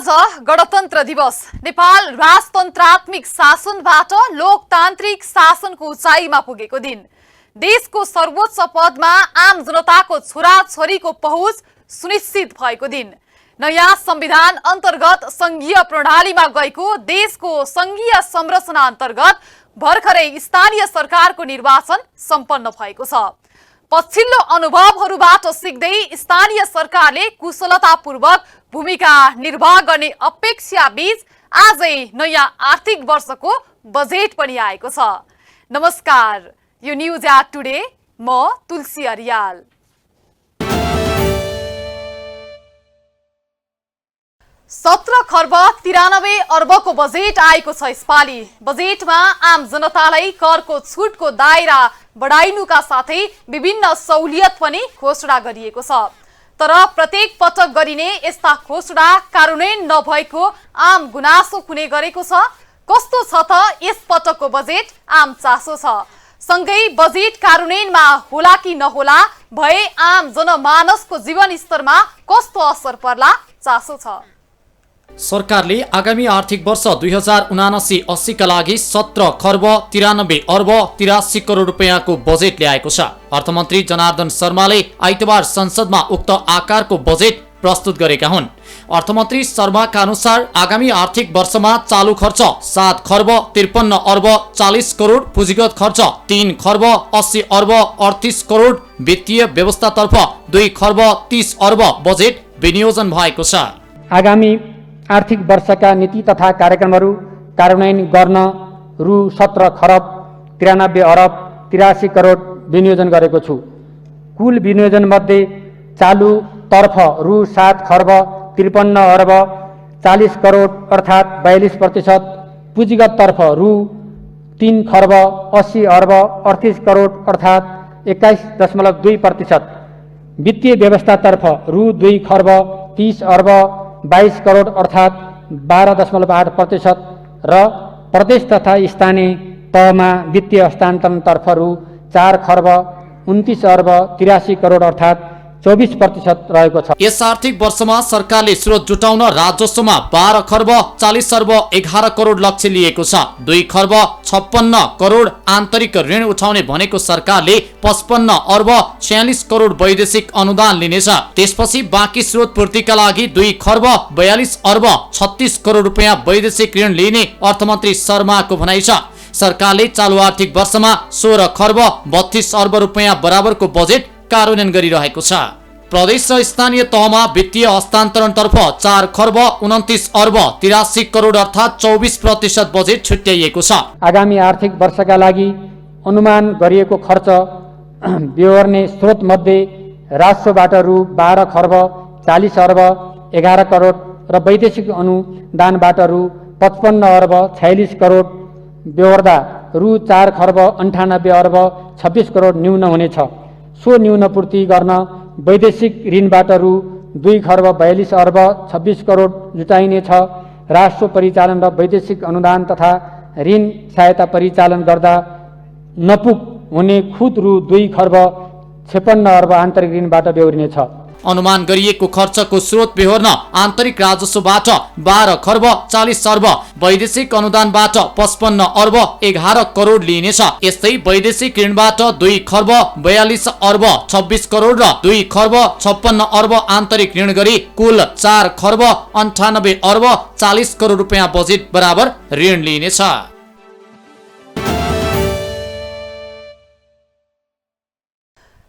आज गणतन्त्र दिवस। नेपाल राजतन्त्रात्मक शासनबाट लोकतान्त्रिक शासनको उचाइमा पुगेको दिन। देशको सर्वोच्च पदमा आम जनताको छोराछोरीको पहुँच सुनिश्चित भएको दिन। नयाँ संविधान अन्तर्गत संघीय प्रणालीमा गएको देशको संघीय संरचना अन्तर्गत भर्खरै स्थानीय सरकारको निर्वाचन सम्पन्न भएको छ। पछिल्लो अनुभवहरूबाट सिक्दै स्थानीय सरकारले कुशलतापूर्वक भूमिका निर्वाह गर्ने अपेक्षा बीच आजै नयाँ आर्थिक वर्षको बजेट पनि आएको छ। नमस्कार, यो न्यूज एट टुडे, म तुलसी अरियाल। ₹17.93 अर्बको बजेट आएको छ यसपालि। बजेटमा आम जनतालाई करको छुटको दायरा बढाइनुका साथै विभिन्न सहुलियत पनि घोषणा गरिएको छ। तर प्रत्येक पटक गरिने यस्ता घोषणा कार्यान्वयन नभएको आम गुनासो हुने गरेको छ। कस्तो छ त यस पटकको बजेट आम चासो छ। सँगै बजेट कार्यान्वयनमा होला कि नहोला भए आम जनमानसको जीवन स्तरमा कस्तो असर पर्ला चासो छ। सरकारले आगामी आर्थिक वर्ष 2079-80 का लागि 17.93 करोड रुपैयाँको बजेट ल्याएको छ। अर्थमन्त्री जनार्दन शर्माले आइतबार संसदमा उक्त आकारको बजेट प्रस्तुत गरेका हुन्। अर्थमन्त्री शर्माका अनुसार आगामी आर्थिक वर्षमा चालू खर्च 7.53 करोड, पुँजीगत खर्च 3.80 करोड, वित्तीय व्यवस्थातर्फ 2.30 बजेट विनियोजन भएको छ। आगामी आर्थिक वर्षका नीति तथा कार्यक्रमहरू कार्यान्वयन गर्न रु 17.93 करोड विनियोजन गरेको छु। कुल विनियोजन मध्ये चालू तर्फ रु 7.53 करोड अर्थात् 42%, पुँजीगत तर्फ रु 3.80 करोड अर्थात् 21.2%, वित्तीय व्यवस्थातर्फ रु 2.30 करोड अर्थात् 12.8% र प्रदेश तथा स्थानीय तहमा वित्तीय हस्तान्तरणतर्फ रु 4.29 करोड अर्थात् 24% रहेको छ। यस आर्थिक वर्षमा सरकारले स्रोत जुटाउन राजस्वमा 12.11 करोड लक्ष्य लिएको छ। 2.56 करोड आन्तरिक ऋण उठाउने भनेको सरकारले 55.46 करोड वैदेशिक अनुदान लिनेछ। त्यसपछि बाँकी स्रोत पूर्तिका लागि 2.42 करोड रुपैयाँ वैदेशिक ऋण लिने अर्थमन्त्री शर्माको भनाइ छ। सरकारले चालू आर्थिक वर्षमा 16.32 रुपैयाँ बराबरको बजेट कार्यान्वयन गरिरहेको छ। प्रदेश र स्थानीय तहमा वित्तीय हस्तान्तरणतर्फ 4.29 करोड अर्थात् 24% बजेट छुट्याइएको छ। आगामी आर्थिक वर्षका लागि अनुमान गरिएको खर्च बेहोर्ने स्रोत मध्ये राजस्वबाट रु 12.40 करोड र वैदेशिक अनुदानबाट रु 55.46 करोड बेहोर्दा रु 4.98 करोड न्यून हुनेछ। सो न्यून पूर्ति गर्न वैदेशिक ऋणबाट रु 2.42 करोड जुटाइनेछ। राजस्व परिचालन र वैदेशिक अनुदान तथा ऋण सहायता परिचालन गर्दा नपुग हुने खुद रु 2.56 आन्तरिक ऋणबाट बेहोरिनेछ। अनुमान गरिएको खर्चको स्रोत बेहोर्न आन्तरिक राजस्वबाट 12.40 वैदेशिक अनुदानबाट 55.11 करोड लिइनेछ। यस्तै वैदेशिक ऋणबाट 2.42 करोड र 2.56 आन्तरिक ऋण गरी कुल 4.98 करोड रुपैयाँ बजेट बराबर ऋण लिइनेछ।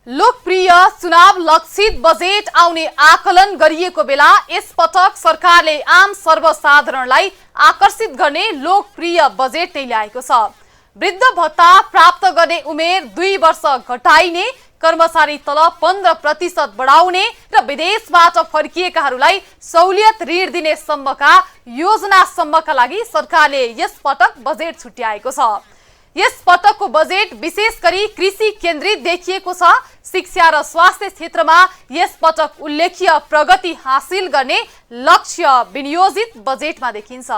लोकप्रिय चुनाव लक्षित बजेट आउने आकलन गरिएको बेला यस पटक सरकारले आम सर्वसाधारणलाई आकर्षित गर्ने लोकप्रिय बजेट नै ल्याएको छ। वृद्ध भत्ता प्राप्त गर्ने उमेर 2 वर्ष घटाइने, कर्मचारी तलब 15% बढाउने र विदेशबाट फर्किएकाहरूलाई सहुलियत ऋण दिने सम्मका योजनासम्मका लागि सरकारले यस पटक बजेट छुट्याएको छ। यस पटकको बजेट विशेष गरी कृषि केन्द्रित देखिएको छ। शिक्षा र स्वास्थ्य क्षेत्रमा यस पटक उल्लेख्य प्रगति हासिल गर्ने लक्ष्य विनियोजित बजेटमा देखिन्छ।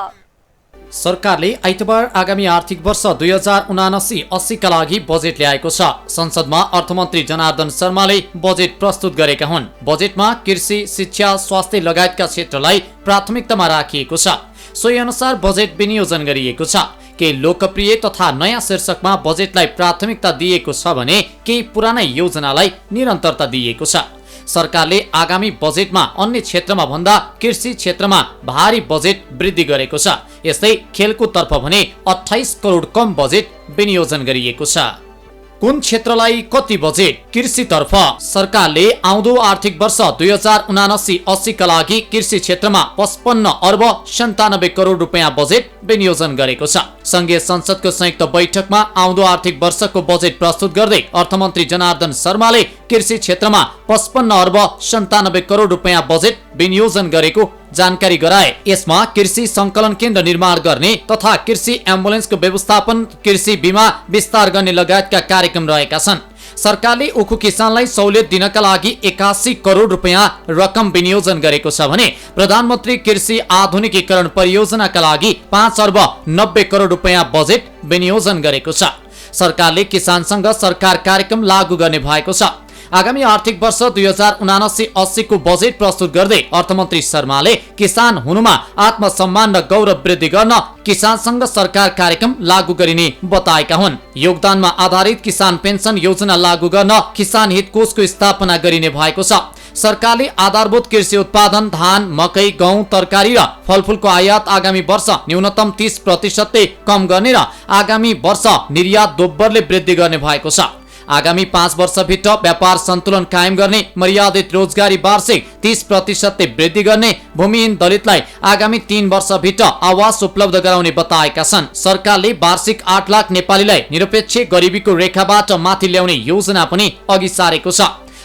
सरकारले आइतबार आगामी आर्थिक वर्ष 2079-80 का लागि बजेट ल्याएको छ। संसदमा अर्थमन्त्री जनार्दन शर्माले बजेट प्रस्तुत गरेका हुन्। बजेटमा कृषि, शिक्षा, स्वास्थ्य लगायतका क्षेत्रलाई प्राथमिकतामा राखिएको छ। सोही अनुसार बजेट विनियोजन गरिएको छ। केही लोकप्रिय तथा नयाँ शीर्षकमा बजेटलाई प्राथमिकता दिएको छ भने केही पुरानै योजनालाई निरन्तरता दिएको छ। सरकारले आगामी बजेटमा अन्य क्षेत्रमा भन्दा कृषि क्षेत्रमा भारी बजेट वृद्धि गरेको छ। यस्तै खेलकुदतर्फ भने 28 करोड कम बजेट विनियोजन गरिएको छ। कुन क्षेत्रलाई कति बजेट? कृषितर्फ सरकारले आउँदो आर्थिक वर्ष 2079-80 का लागि कृषि क्षेत्रमा 55 अर्ब 97 करोड रुपियाँ बजेट विनियोजन गरेको छ। संघीय संसदको संयुक्त बैठकमा आउँदो आर्थिक वर्षको बजेट प्रस्तुत गर्दै अर्थमन्त्री जनार्दन शर्माले कृषि क्षेत्रमा 55 अर्ब 97 करोड रुपियाँ बजेट विनियोजन गरेको जानकारी गराए। यसमा कृषि संकलन केन्द्र निर्माण गर्ने तथा कृषि एम्बुलेन्सको व्यवस्थापन, कृषि बीमा विस्तार गर्ने लगायतका कार्यक्रम रहेका छन्। सरकारले उखु किसानलाई सहुलियत दिनका लागि 81 करोड रुपियाँ रकम विनियोजन गरेको छ भने प्रधानमन्त्री कृषि आधुनिकीकरण परियोजनाका लागि 5 अर्ब 90 करोड रुपियाँ बजेट विनियोजन गरेको छ। सरकारले किसानसँग सरकार कार्यक्रम लागू गर्ने भएको छ। आगामी आर्थिक वर्ष 2079-80 को बजेट प्रस्तुत गर्दै अर्थमन्त्री शर्माले किसान हुनुमा आत्मसम्मान र गौरव वृद्धि गर्न किसानसँग सरकार कार्यक्रम लागू गरिने बताएका हुन्। योगदानमा आधारित किसान पेन्सन योजना लागू गर्न किसान हित कोषको स्थापना गरिने भएको छ। सरकारले आधारभूत कृषि उत्पादन धान, मकै, गहुँ, तरकारी र फलफूलको आयात आगामी वर्ष न्यूनतम 30% कम गर्ने र आगामी वर्ष निर्यात दोब्बरले वृद्धि गर्ने भएको छ। आगामी 5 वर्षभित्र व्यापार सन्तुलन कायम गर्ने, मर्यादित रोजगारी वार्षिक 30% वृद्धि गर्ने, भूमिहीन दलितलाई आगामी 3 वर्षभित्र आवास उपलब्ध गराउने बताएका छन्। सरकारले वार्षिक 8 लाख नेपालीलाई निरपेक्ष गरिबीको रेखाबाट माथि ल्याउने योजना पनि अघि सारेको छ।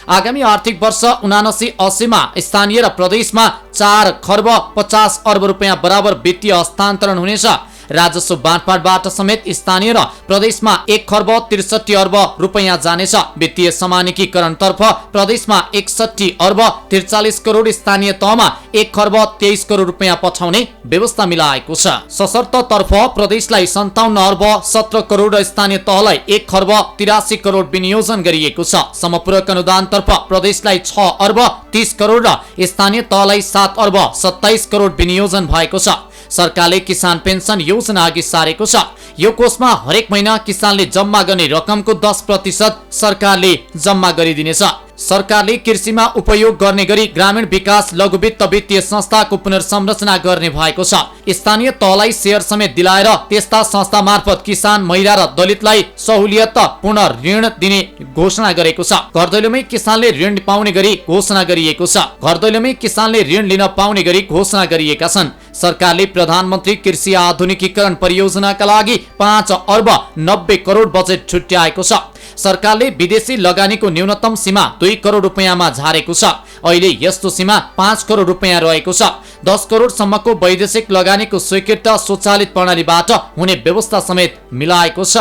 आगामी आर्थिक वर्ष 79-80 मा स्थानीय र प्रदेशमा 4 खर्ब 50 अर्ब रुपियाँ बराबर वित्तीय हस्तान्तरण हुनेछ। राजस्व बाँडफाँडबाट समेत स्थानीय र प्रदेशमा 1 खर्ब 63 अर्ब रुपियाँ जानेछ। वित्तीय समानिकीकरण तर्फ प्रदेशमा 61 अर्ब 43 करोड, स्थानीय तहमा 1 खर्ब 23 करोड रुपियाँ पठाउने व्यवस्था मिलाएको छ। सशर्त तर्फ प्रदेशलाई 57 अर्ब 17 करोड र स्थानीय तहलाई 1 खर्ब 83 करोड विनियोजन गरिएको छ। समपूरक अनुदान तर्फ प्रदेशलाई 6 अर्ब 30 करोड र स्थानीय तहलाई 7 अर्ब 27 करोड विनियोजन भएको छ। सरकारले किसान पेन्सन योजना अघि सारेको छ। यो कोषमा हरेक महिना किसानले जम्मा गर्ने रकमको 10% सरकारले जम्मा गरिदिनेछ। सरकारले कृषिमा उपयोग गर्ने गरी ग्रामीण विकास लघुवित्त वित्तीय संस्थाको पुनर्संरचना गर्ने भएको छ। स्थानीय तहलाई शेयर समेत दिलाएर त्यस्ता संस्था मार्फत किसान, महिला र दलितलाई सहुलियतपूर्ण ऋण दिने घोषणा गरेको छ। घरदैलोमै किसानले ऋण पाउने गरी घोषणा गरिएको छ। घरदैलोमै किसानले ऋण लिन पाउने गरी घोषणा गरिएका छन्। सरकारले प्रधानमन्त्री कृषि आधुनिकीकरण परियोजनाका लागि 5 अर्ब 90 करोड बजेट छुट्याएको छ। सरकारले विदेशी लगानीको न्यूनतम सीमा 2 करोड रुपियाँमा झारेको छ। अहिले यस्तो सीमा 5 करोड रुपियाँ रहेको छ। 10 करोड सम्मको वैदेशिक लगानीको स्वीकृत स्वचालित प्रणालीबाट हुने व्यवस्था समेत मिलाएको छ।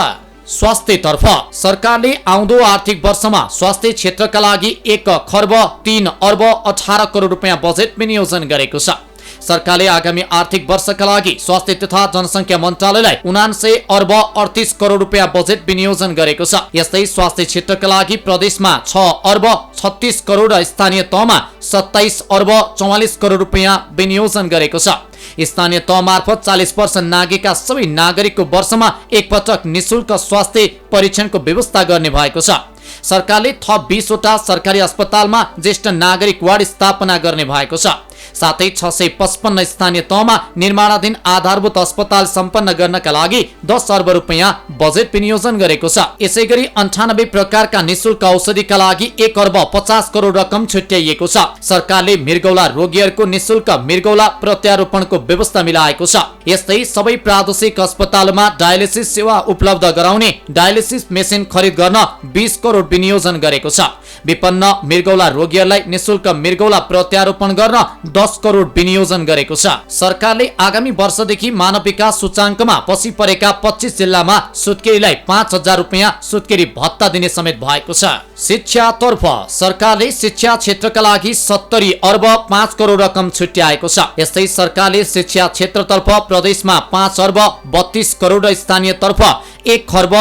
स्वास्थ्यतर्फ सरकारले आउँदो आर्थिक वर्षमा स्वास्थ्य क्षेत्रका लागि 1 खर्ब 3 अर्ब 18 करोड रुपियाँ बजेट विनियोजन गरेको छ। सरकारले आगामी आर्थिक वर्षका लागि स्वास्थ्य तथा जनसंख्या मन्त्रालयलाई 79 अर्ब 38 करोड रुपियाँ बजेट विनियोजन गरेको छ। यस्तै स्वास्थ्य क्षेत्रका लागि प्रदेशमा 6 अर्ब 36 करोड र स्थानीय तहमा 27 अर्ब 44 करोड रुपियाँ विनियोजन गरेको छ। स्थानीय तह मार्फत 40 वर्ष नागेका सबै नागरिकको वर्षमा एक पटक निशुल्क स्वास्थ्य परीक्षणको व्यवस्था गर्ने भएको छ। सरकारले थप 20 वटा सरकारी अस्पतालमा ज्येष्ठ नागरिक वार्ड स्थापना गर्ने भएको छ। साथै 655 स्थानीय तहमा निर्माणाधीन आधारभूत अस्पताल सम्पन्न गर्नका लागि 10 अर्ब रुपियाँ बजेट विनियोजन गरेको छ। यसैगरी 98 प्रकारका निशुल्क औषधिका लागि 1 अर्ब 50 करोड रकम छुट्याइएको छ। सरकारले मृगौला रोगीहरूको निशुल्क मृगौला प्रत्यारोपणको व्यवस्था मिलाएको छ। यस्तै सबै प्रादेशिक अस्पतालमा डायलिसिस सेवा उपलब्ध गराउने डायलिसिस मेसिन खरिद गर्न 20 करोड विनियोजन गरेको छ। विपन्न मृगौला रोगीहरूलाई निशुल्क मृगौला प्रत्यारोपण गर्न 10 करोड विनियोजन गरेको छ। सरकारले आगामी वर्षदेखि मानव विकास सूचाङ्कमा पछि परेका 25 जिल्लामा सुत्केरीलाई 5000 रुपैयाँ सुत्केरी भत्ता दिने समेत भएको छ। शिक्षातर्फ सरकारले शिक्षा क्षेत्रका लागि 70 अर्ब 5 करोड रकम छुट्याएको छ। यस्तै सरकारले शिक्षा क्षेत्रतर्फ प्रदेशमा 5 अर्ब 32 करोड र स्थानीयतर्फ 1 खर्ब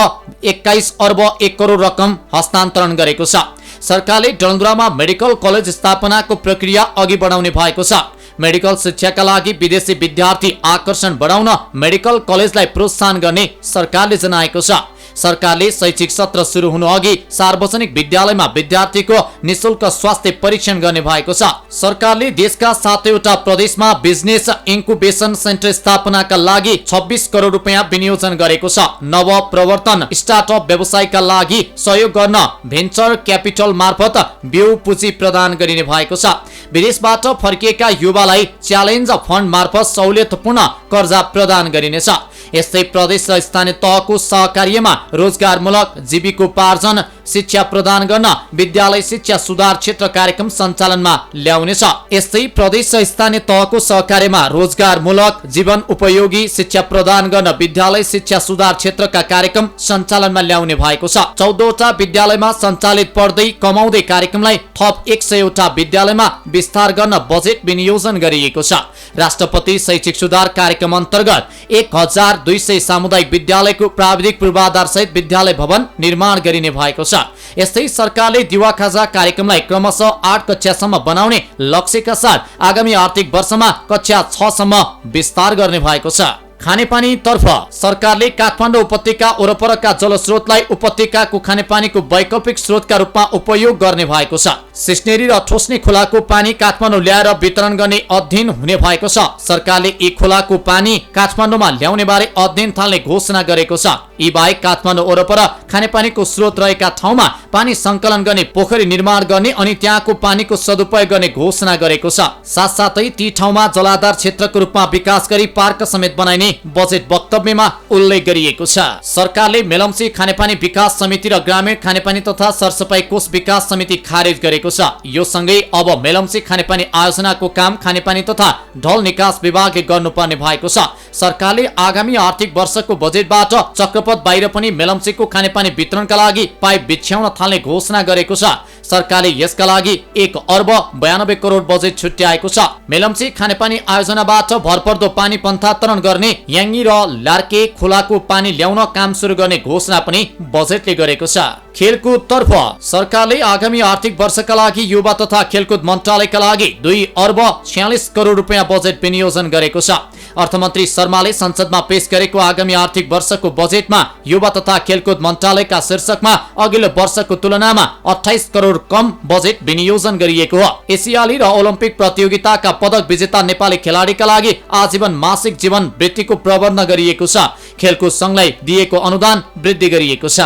21 अर्ब 1 करोड रकम हस्तान्तरण गरेको छ। सरकारले डलन्द्रामा मेडिकल कलेज स्थापनाको प्रक्रिया अघि बढाउने भएको छ। मेडिकल शिक्षाका लागि विदेशी विद्यार्थी आकर्षण बढाउन मेडिकल कलेजलाई प्रोत्साहन गर्ने सरकारले जनाएको छ। सरकारले शैक्षिक सत्र सुरु हुनु अघि सार्वजनिक विद्यालयमा विद्यार्थीको निशुल्क स्वास्थ्य परीक्षण गर्ने भएको छ। सरकारले देशका 7वटा प्रदेशमा बिजनेस इन्कुबेसन सेन्टर स्थापनाका लागि 26 करोड रुपैयाँ विनियोजन गरेको छ। नव प्रवर्तन स्टार्टअप व्यवसायका लागि सहयोग गर्न भेन्चर क्यापिटल मार्फत बिउ पुँजी प्रदान गरिने भएको छ। विदेशबाट फर्किएका युवालाई च्यालेन्ज फन्ड मार्फत सहुलियतपूर्ण कर्जा प्रदान गरिनेछ। यस्तै प्रदेश र स्थानीय तहको सहकार्यमा रोजगारमूलक जीविकोपार्जन शिक्षा प्रदान गर्न विद्यालय शिक्षा सुधार क्षेत्र कार्यक्रम सञ्चालनमा ल्याउनेछ। यस्तै प्रदेश र स्थानीय तहको सहकार्यमा रोजगारमूलक जीवन उपयोगी शिक्षा प्रदान गर्न विद्यालय शिक्षा सुधार क्षेत्रका कार्यक्रम सञ्चालनमा ल्याउने भएको छ। 14वटा विद्यालयमा सञ्चालित पढ्दै कमाउँदै कार्यक्रमलाई थप 100वटा विद्यालयमा विस्तार गर्न बजेट विनियोजन गरिएको छ। राष्ट्रपति शैक्षिक सुधार कार्यक्रम अन्तर्गत 1200 सामुदायिक विद्यालयको प्राविधिक पूर्वाधार सहित विद्यालय भवन निर्माण गरिने भएको छ। यस्तै सरकारले दिवा खाजा कार्यक्रमलाई क्रमशः 8 कक्षासम्म बनाउने लक्ष्यका साथ आगामी आर्थिक वर्षमा कक्षा 6 सम्म विस्तार गर्ने भएको छ। खानेपानी तर्फ सरकारले काठमाडौँ उपत्यका वरपरका जलस्रोतलाई उपत्यकाको खानेपानीको वैकल्पिक स्रोतका रूपमा उपयोग गर्ने भएको छ। सिस्नेरी र ठोस्ने खोलाको पानी काठमाडौँ ल्याएर वितरण गर्ने अध्ययन हुने भएको छ। सरकारले यी खोलाको पानी काठमाडौँमा ल्याउने बारे अध्ययन थाल्ने घोषणा गरेको छ। यी बाहेक काठमाडौँ वरपर खानेपानीको स्रोत रहेका ठाउँमा पानी संकलन गर्ने पोखरी निर्माण गर्ने अनि त्यहाँको पानीको सदुपयोग गर्ने घोषणा गरेको छ। साथसाथै ती ठाउँमा जलाधार क्षेत्रको रूपमा विकास गरी पार्क समेत बनाइने बजेट वक्तव्यमा उल्लेख गरिएको छ। सरकारले मेलम्ची खानेपानी विकास समिति र ग्रामीण खानेपानी तथा सरसफाई कोष विकास समिति खारेज गरेको छ। यो सँगै अब मेलम्ची खानेपानी आयोजनाको काम खानेपानी तथा ढल निकास विभागले गर्नुपर्ने भएको छ। सरकारले आगामी आर्थिक वर्षको बजेटबाट चक्रपथ बाहिर पनि मेलम्चीको खानेपानी वितरणका लागि पाइप बिछ्याउन थाल्ने घोषणा गरेको छ। सरकारले यसका लागि 1 अर्ब 92 करोड बजेट छुट्याएको छ। मेलम्ची खानेपानी आयोजनाबाट भरपर्दो पानी पन्थान्तरण गर्ने याङ्गी र लार्के खोलाको पानी ल्याउन काम सुरु गर्ने घोषणा पनि बजेटले गरेको छ। खेलकुद तर्फ सरकारले आगामी आर्थिक वर्षका लागि युवा तथा खेलकुद मन्त्रालयका लागि 2 अर्ब 46 करोड रुपैयाँ बजेट विनियोजन गरेको छ। अर्थमन्त्री शर्माले संसदमा पेश गरेको आगामी आर्थिक वर्षको बजेटमा युवा तथा खेलकुद मन्त्रालयका शीर्षकमा अघिल्लो वर्षको तुलनामा 28 करोड कम बजेट विनियोजन गरिएको हो। एसियाली र ओलम्पिक प्रतियोगिताका पदक विजेता नेपाली खेलाडीका लागि आजीवन मासिक जीवन वृत्तिको प्रबन्ध गरिएको छ। खेलकुद संघलाई दिएको अनुदान वृद्धि गरिएको छ।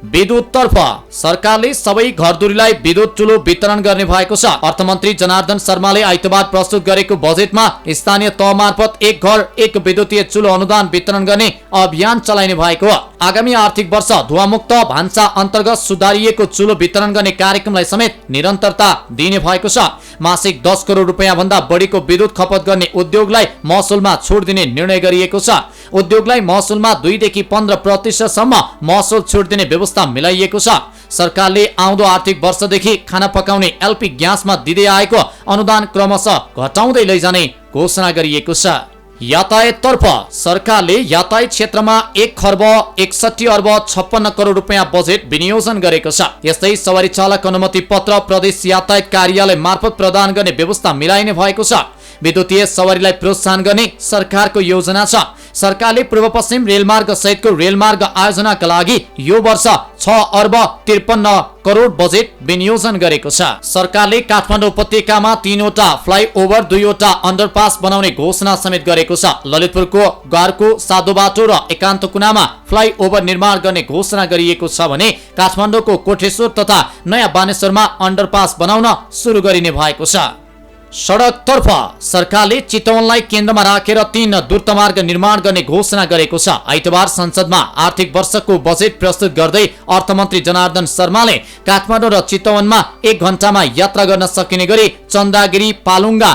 विद्युत तर्फ सरकारले सबै घरधुरीलाई विद्युत चुलो वितरण गर्ने भएको छ। अर्थमन्त्री जनार्दन शर्माले आइतबार प्रस्तुत गरेको बजेटमा स्थानीय तह मार्फत 1 घर 1 विद्युतीय चुलो अनुदान वितरण गर्ने अभियान चलाइने भएको हो। आगामी आर्थिक वर्ष धुवामुक्त भान्सा अन्तर्गत सुधारिएको चुलो वितरण गर्ने कार्यक्रमलाई समेत निरन्तरता दिने भएको छ। मासिक 10 करोड रुपैयाँ भन्दा बढीको विद्युत खपत गर्ने उद्योगलाई महसुलमा छुट दिने निर्णय गरिएको छ। उद्योगलाई महसुलमा 2 देखि 15% सम्म महसुल छुट दिने व्यवस्था मिलाइएको छ। सरकारले आउँदो आर्थिक वर्षदेखि खाना पकाउने एलपी ग्यासमा दिँदै आएको अनुदान क्रमशः घटाउँदै लैजाने घोषणा गरिएको छ। यातायात तर्फ सरकारले यातायात क्षेत्रमा 1 खर्ब 61 अर्ब 56 करोड रुपैयाँ बजेट विनियोजन गरेको छ। यस्तै सवारी चालक अनुमति पत्र प्रदेश यातायात कार्यालय मार्फत प्रदान गर्ने व्यवस्था मिलाइने भएको छ। विद्युतीय सवारीलाई प्रोत्साहन गर्ने सरकारको योजना छ। सरकारले पूर्व पश्चिम रेलमार्ग सहितको रेलमार्ग आयोजनाका लागि यो वर्ष 6 अर्ब 53 करोड बजेट विनियोजन गरेको छ। सरकारले काठमाडौँ उपत्यकामा 3वटा फ्लाइओभर 2वटा अन्डरपास बनाउने घोषणा समेत गरेको छ। ललितपुरको गारको सादो बाटो र एकान्त कुनामा फ्लाइओभर निर्माण गर्ने घोषणा गरिएको छ भने काठमाडौँको कोठेश्वर तथा नयाँ बानेश्वरमा अन्डरपास बनाउन सुरु गरिने भएको छ। सडकतर्फ सरकारले चितवनलाई केन्द्रमा राखेर 3 द्रुतमार्ग निर्माण गर्ने घोषणा गरेको छ। आइतबार संसदमा आर्थिक वर्षको बजेट प्रस्तुत गर्दै अर्थमन्त्री जनार्दन शर्माले काठमाडौँ र चितवनमा 1 घण्टामा यात्रा गर्न सकिने गरी चन्दागिरी पालुङ्गा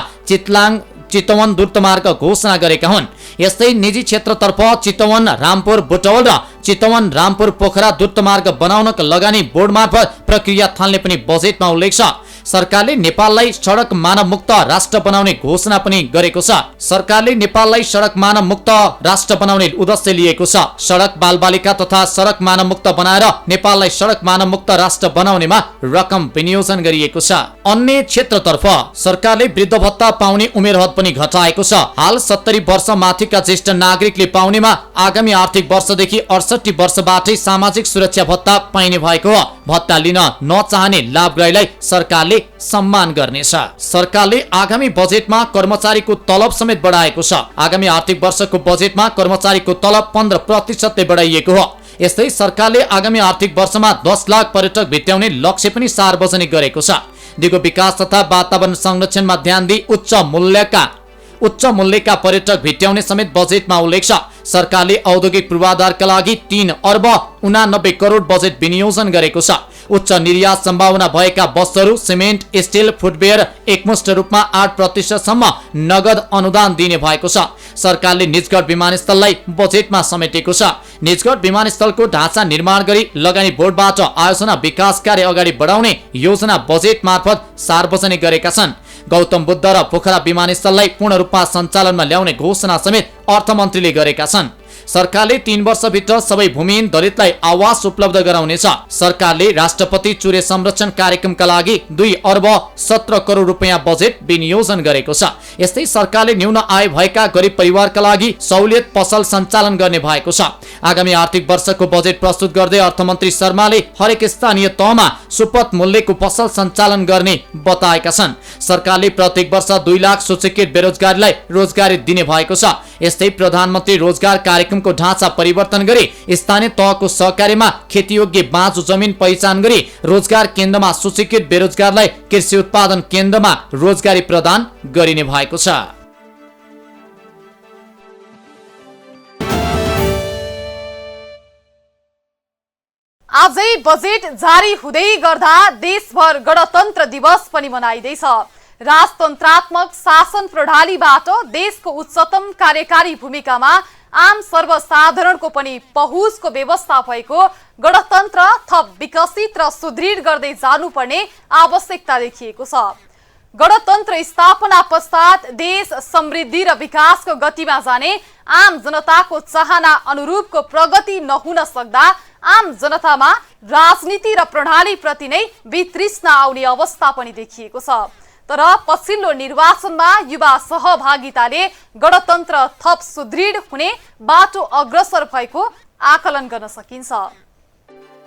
चितवन द्रुतमार्ग घोषणा गरेका हुन्। यस्तै निजी क्षेत्रतर्फ चितवन रामपुर बुटवल र चितवन रामपुर पोखरा द्रुतमार्ग बनाउनका लगानी बोर्ड मार्फत प्रक्रिया थाल्ने पनि बजेटमा उल्लेख छ। सरकारले नेपाललाई सडक मानव मुक्त राष्ट्र बनाउने घोषणा पनि गरेको छ। सरकारले नेपाललाई सडक मानव मुक्त राष्ट्र बनाउने उद्देश्य लिएको छ। सडक बालबालिका तथा सडक मानव मुक्त बनाएर नेपाललाई सडक मानव मुक्त राष्ट्र बनाउनेमा रकम विनियोजन गरिएको छ। अन्य क्षेत्रतर्फ सरकारले वृद्ध भत्ता पाउने उमेर हद पनि घटाएको छ। हाल 70 वर्ष माथिका ज्येष्ठ नागरिकले पाउनेमा आगामी आर्थिक वर्षदेखि 68 वर्षबाटै सामाजिक सुरक्षा भत्ता पाइने भएको हो। भत्ता लिन नचाहने लाभग्राहीलाई सरकारले सम्मान गर्नेछ। सरकारले आगामी बजेटमा कर्मचारीको तलब समेत बढाएको छ। आगामी आर्थिक वर्षको बजेटमा कर्मचारीको तलब 15% ले बढाइएको हो। यस्तै सरकारले आगामी आर्थिक वर्षमा 10 लाख पर्यटक भेट्टाउने लक्ष्य पनि सार्वजनिक गरेको छ। दिगो विकास तथा वातावरण संरक्षणमा ध्यान दिई उच्च मूल्यका पर्यटक भेट्टाउने समेत बजेटमा उल्लेख छ। सरकारले औद्योगिक पूर्वाधारका लागि 3 अर्ब 89 करोड बजेट विनियोजन गरेको छ। उच्च निर्यात सम्भावना भएका वस्तुहरू सिमेन्ट, स्टिल, फुटवेयर एकमुष्ट रूपमा 8% सम्म नगद अनुदान दिने भएको छ। सरकारले निजगढ विमानस्थललाई बजेटमा समेटेको छ। निजगढ विमानस्थलको ढाँचा निर्माण गरी लगानी बोर्डबाट आयोजना विकास कार्य अगाडि बढाउने योजना बजेट मार्फत सार्वजनिक गरेका छन्। गौतम बुद्ध र पोखरा विमानस्थललाई पूर्ण रूपमा सञ्चालनमा ल्याउने घोषणा समेत अर्थमन्त्रीले गरेका छन्। सरकारले 3 वर्षभित्र सबै भूमिहीन दलितलाई आवास उपलब्ध गराउनेछ। सरकारले राष्ट्रपति चुरे संरक्षण कार्यक्रमका लागि 2 अर्ब 17 करोड रुपियाँ बजेट विनियोजन गरेको छ। यस्तै सरकारले न्यून आय भएका गरिब परिवारका लागि सहुलियत पसल सञ्चालन गर्ने भएको छ। आगामी आर्थिक वर्षको बजेट प्रस्तुत गर्दै अर्थमन्त्री शर्माले हरेक स्थानीय तहमा सुपथ मूल्यको पसल सञ्चालन गर्ने बताएका छन्। सरकारले प्रत्येक वर्ष 2 लाख सूचीकृत बेरोजगारीलाई रोजगारी दिने भएको छ। यस्तै प्रधानमन्त्री रोजगार कार्यक्रमको ढाँचा परिवर्तन गरी स्थानीय तहको सहकार्यमा खेतीयोग्य बाँझो जमिन पहिचान गरी रोजगार केन्द्रमा सूचीकृत बेरोजगारलाई कृषि उत्पादन केन्द्रमा रोजगारी प्रदान गरिने भएको छ। आजै बजेट जारी हुँदै गर्दा देशभर गणतन्त्र दिवस पनि मनाइँदैछ। राजतन्त्रात्मक शासन प्रणालीबाट देशको उच्चतम कार्यकारी भूमिकामा आम सर्वसाधारणको पनि पहुँचको व्यवस्था भएको गणतन्त्र थप विकसित र सुदृढ गर्दै जानुपर्ने आवश्यकता देखिएको छ। गणतन्त्र स्थापना पश्चात देश समृद्धि र विकासको गतिमा जाने आम जनताको चाहना अनुरूपको प्रगति नहुन सक्दा आम जनतामा राजनीति र प्रणाली प्रति नै वितृष्णा आउने अवस्था पनि देखिएको छ। तर पछिल्लो निर्वाचनमा युवा सहभागिताले गणतन्त्र थप सुदृढ हुने बाटो अग्रसर भएको आकलन गर्न सकिन्छ।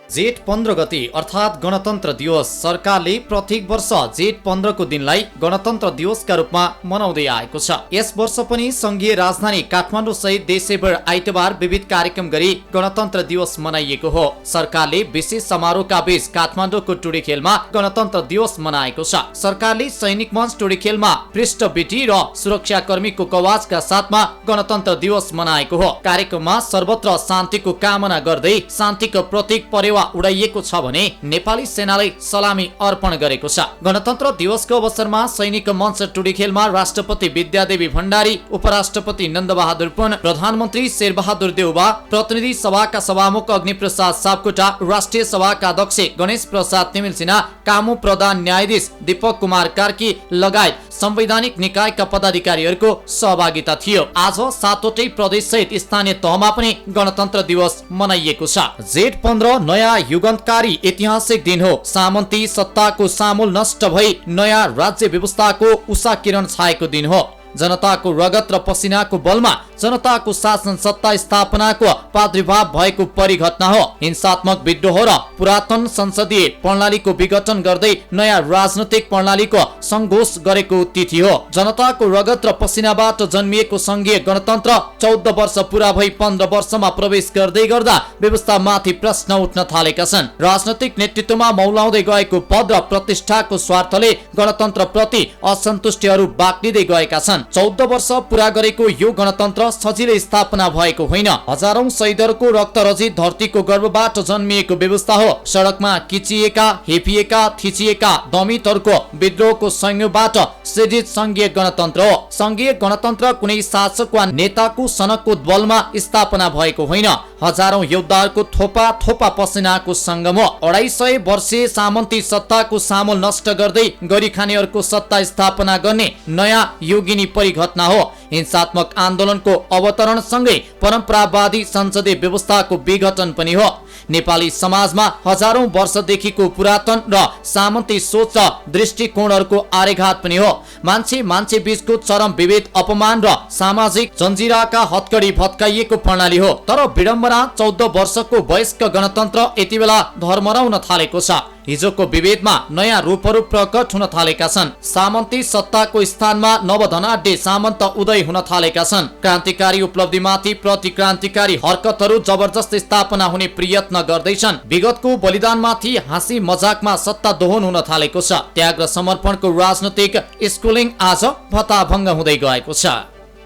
जेठ 15 गते अर्थात् गणतन्त्र दिवस सरकारले प्रत्येक वर्ष जेठ 15 को दिनलाई गणतन्त्र दिवसका रूपमा मनाउँदै आएको छ। यस वर्ष पनि संघीय राजधानी काठमाडौँ सहित देशैभर आइतबार विविध कार्यक्रम गरी गणतन्त्र दिवस मनाइएको हो। सरकारले विशेष समारोहका बीच काठमाडौँको टुडी खेलमा गणतन्त्र दिवस मनाएको छ। सरकारले सैनिक मञ्च टुडी खेलमा पृष्ठभूमि र सुरक्षाकर्मीको कवाजका साथमा गणतन्त्र दिवस मनाएको हो। कार्यक्रममा सर्वत्र शान्तिको कामना गर्दै शान्तिको प्रतीक उडाइएको छ भने नेपाली सेनालाई सलामी अर्पण गरेको छ। गणतन्त्र दिवसको अवसरमा सैनिक मञ्च टुडी खेलमा राष्ट्रपति विद्यादेवी भण्डारी, उपराष्ट्रपति नन्दबहादुर पुन, प्रधानमन्त्री शेरबहादुर देउवा, प्रतिनिधि सभाका सभामुख अग्निप्रसाद सापकोटा, राष्ट्रिय सभाका अध्यक्ष गणेश प्रसाद तिमिल सिन्हा, कामु प्रधान न्यायाधीश दीपक कुमार कार्की लगायत संवैधानिक निकायका पदाधिकारीहरूको सहभागिता थियो। आज 7वटै प्रदेश सहित स्थानीय तहमा पनि गणतन्त्र दिवस मनाइएको छ। जेठ 15 नयाँ युगान्तकारी ऐतिहासिक दिन हो। सामन्ती सत्ताको सामूल नष्ट भई नयाँ राज्य व्यवस्थाको उषा किरण छाएको दिन हो। जनताको रगत र पसिनाको बलमा जनताको शासन सत्ता स्थापनाको प्रादुर्भाव भएको परिघटना हो। हिंसात्मक विद्रोह र पुरातन संसदीय प्रणालीको विघटन गर्दै नयाँ राजनैतिक प्रणालीको संघोष गरेको तिथि हो। जनताको रगत र पसिनाबाट जन्मिएको संघीय गणतन्त्र 14 वर्ष पूरा भई 15 वर्षमा प्रवेश गर्दै गर्दा व्यवस्थामाथि प्रश्न उठ्न थालेका छन्। राजनैतिक नेतृत्वमा मौलाउँदै गएको पद र प्रतिष्ठाको स्वार्थले गणतन्त्र प्रति असन्तुष्टिहरू बाक्लिँदै गएका छन्। 14 वर्ष पूरा गरेको यो गणतन्त्र सजिलै स्थापना भएको होइन। हजारौं शहीदहरूको रक्तरजित धरतीको गर्भबाट जन्मिएको व्यवस्था हो। सडकमा किचिएका, हेपिएका, थिचिएका दमितहरूको विद्रोहको संयोगबाट सृजित संघीय गणतन्त्र हो। संघीय गणतन्त्र कुनै शासक वा नेताको सनकको बलमा स्थापना भएको होइन। हजारौं योद्धाहरूको थोपा थोपा पसिनाको संगम हो। 250 वर्षीय सामन्ती सत्ताको सामूल नष्ट गर्दै गरी खानेहरूको सत्ता स्थापना गर्ने नयाँ योगिनी परिघटना हो। हिंसात्मक आन्दोलनको अवतरण सँगै परम्परावादी संसदीय व्यवस्थाको विघटन पनि हो। नेपाली समाजमा हजारौं वर्षदेखिको पुरातन र सामन्ती सोच र दृष्टिकोणहरूको आर्यघात पनि हो। मान्छे बीचको चरम विभेद, अपमान र सामाजिक जन्जिराका हत्कडी भत्काइएको प्रणाली हो। तर विडम्बना 14 वर्षको वयस्क गणतन्त्र यति बेला धर्मराउन थालेको छ। हिजोको विभेदमा नयाँ रूपहरू प्रकट हुन थालेका छन्। सामन्ती सत्ताको स्थानमा नवधनाढ्य सामन्त उदय हुन थालेका छन्। क्रान्तिकारी उपलब्धिमाथि प्रतिक्रान्तिकारी हरकतहरू जबरजस्त स्थापना हुने प्रयत्न गर्दैछन्। विगतको बलिदानमाथि हाँसी मजाकमा सत्ता दोहन हुन थालेको छ। त्याग र समर्पणको राजनैतिक स्कुलिङ आज भत्ताभङ्ग हुँदै गएको छ।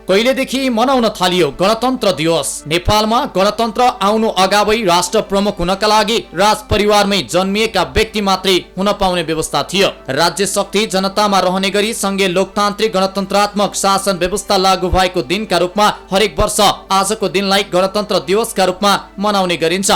कहिलेदेखि मनाउन थालियो गणतन्त्र दिवस। नेपालमा गणतन्त्र आउनु अगावै राष्ट्र प्रमुख हुनका लागि राज परिवारमै जन्मिएका व्यक्ति मात्रै हुन पाउने व्यवस्था थियो। राज्य शक्ति जनतामा रहने गरी संघीय लोकतान्त्रिक गणतन्त्रात्मक शासन व्यवस्था लागू भएको दिनका रूपमा हरेक वर्ष आजको दिनलाई गणतन्त्र दिवसका रूपमा मनाउने गरिन्छ।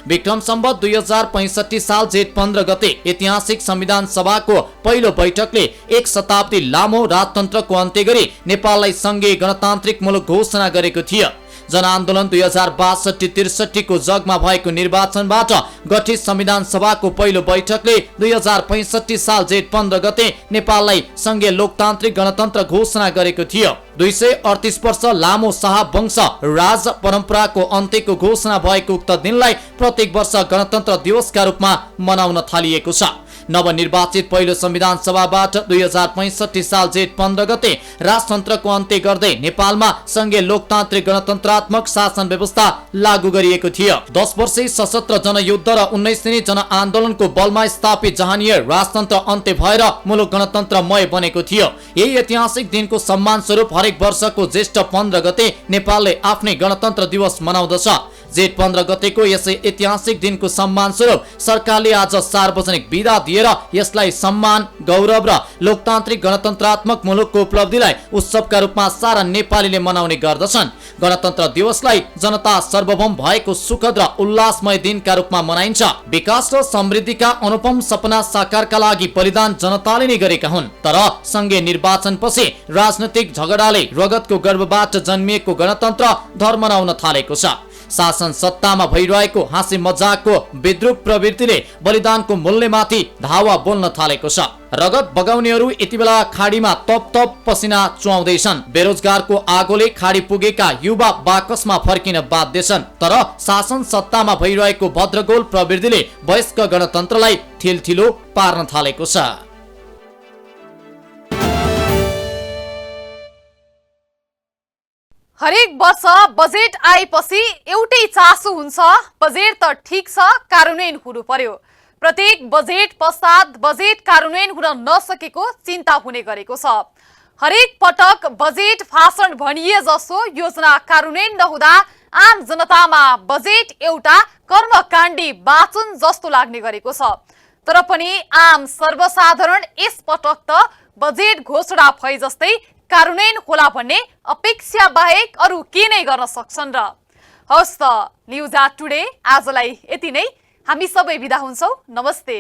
विक्रम सम्वत 2065 साल जेठ 15 गते ऐतिहासिक संविधान सभाको पहिलो बैठकले 1 शताब्दी लामो राजतन्त्रको अन्त्य गरी नेपाललाई संघीय गणतान्त्रिक मुलुक घोषणा गरेको थियो। जनआन्दोलन 2062-63 को जगमा भएको निर्वाचनबाट गठित संविधान सभाको पहिलो बैठकले 2065 साल जेठ 15 गते नेपाललाई संघीय लोकतान्त्रिक गणतन्त्र घोषणा गरेको थियो। 238 वर्ष लामो शाह वंश राज परम्पराको अन्त्यको घोषणा भएको उक्त दिनलाई प्रत्येक वर्ष गणतन्त्र दिवसका रूपमा मनाउन थालिएको छ। नवनिर्वाचित पहिलो संविधान सभाबाट 2065 साल जेठ 15 गते राजतन्त्रको अन्त्य गर्दै नेपालमा संघीय लोकतान्त्रिक गणतन्त्रात्मक शासन व्यवस्था लागू गरिएको थियो। 10 वर्षे सशस्त्र जनयुद्ध र 19 दिने जनआन्दोलनको बलमा स्थापित जहानिय राजतन्त्र अन्त्य भएर मुलुक गणतन्त्रमय बनेको थियो। यही ऐतिहासिक दिनको सम्मान स्वरूप हरेक वर्षको ज्येष्ठ 15 गते नेपालले आफ्नै गणतन्त्र दिवस मनाउँदछ। जेठ 15 गतेको यसै ऐतिहासिक दिनको सम्मान स्वरूप सरकारले आज सार्वजनिक बिदा दिएर यसलाई सम्मान, गौरव र लोकतान्त्रिक गणतन्त्रात्मक मुलुकको उपलब्धिलाई उत्सवका रूपमा सारा नेपालीले मनाउने गर्दछन्। गणतन्त्र दिवसलाई जनता सार्वभौम भएको सुखद र उल्लासमय दिनका रूपमा मनाइन्छ। विकास र समृद्धिका अनुपम सपना साकारका लागि बलिदान जनताले नै गरेका हुन्। तर संघीय निर्वाचनपछि राजनैतिक झगडाले रगतको गर्भबाट जन्मिएको गणतन्त्र धर्मराउन थालेको छ। शासन सत्तामा भइरहेको हाँसी मजाकको विद्रूप प्रवृत्तिले बलिदानको मूल्यमाथि धावा बोल्न थालेको छ। रगत बगाउनेहरू यति बेला खाडीमा तप तप पसिना चुहाउँदैछन्। बेरोजगारको आगोले खाडी पुगेका युवा बाकसमा फर्किन बाध्य छन्। तर शासन सत्तामा भइरहेको भद्रगोल प्रवृत्तिले वयस्क गणतन्त्रलाई थिलथिलो पार्न थालेको छ। हरेक वर्ष बजेट आएपछि एउटै चासो हुन्छ, बजेट त ठिक छ, कार्यान्वयन हुनु पर्यो। प्रत्येक बजेट पश्चात बजेट कार्यान्वयन हुन नसकेको चिन्ता हुने गरेको छ। हरेक पटक बजेट भाषण भनिए जसो योजना कार्यान्वयन नहुँदा आम जनतामा बजेट एउटा कर्मकाण्डी वाचन जस्तो लाग्ने गरेको छ। तर पनि आम सर्वसाधारण यस पटक त बजेट घोषणा भए जस्तै कार्यान्वयन होला भन्ने अपेक्षा बाहेक अरू के नै गर्न सक्छन् र। हवस् त, न्युज टुडे आजलाई यति नै। हामी सबै बिदा हुन्छौँ। नमस्ते।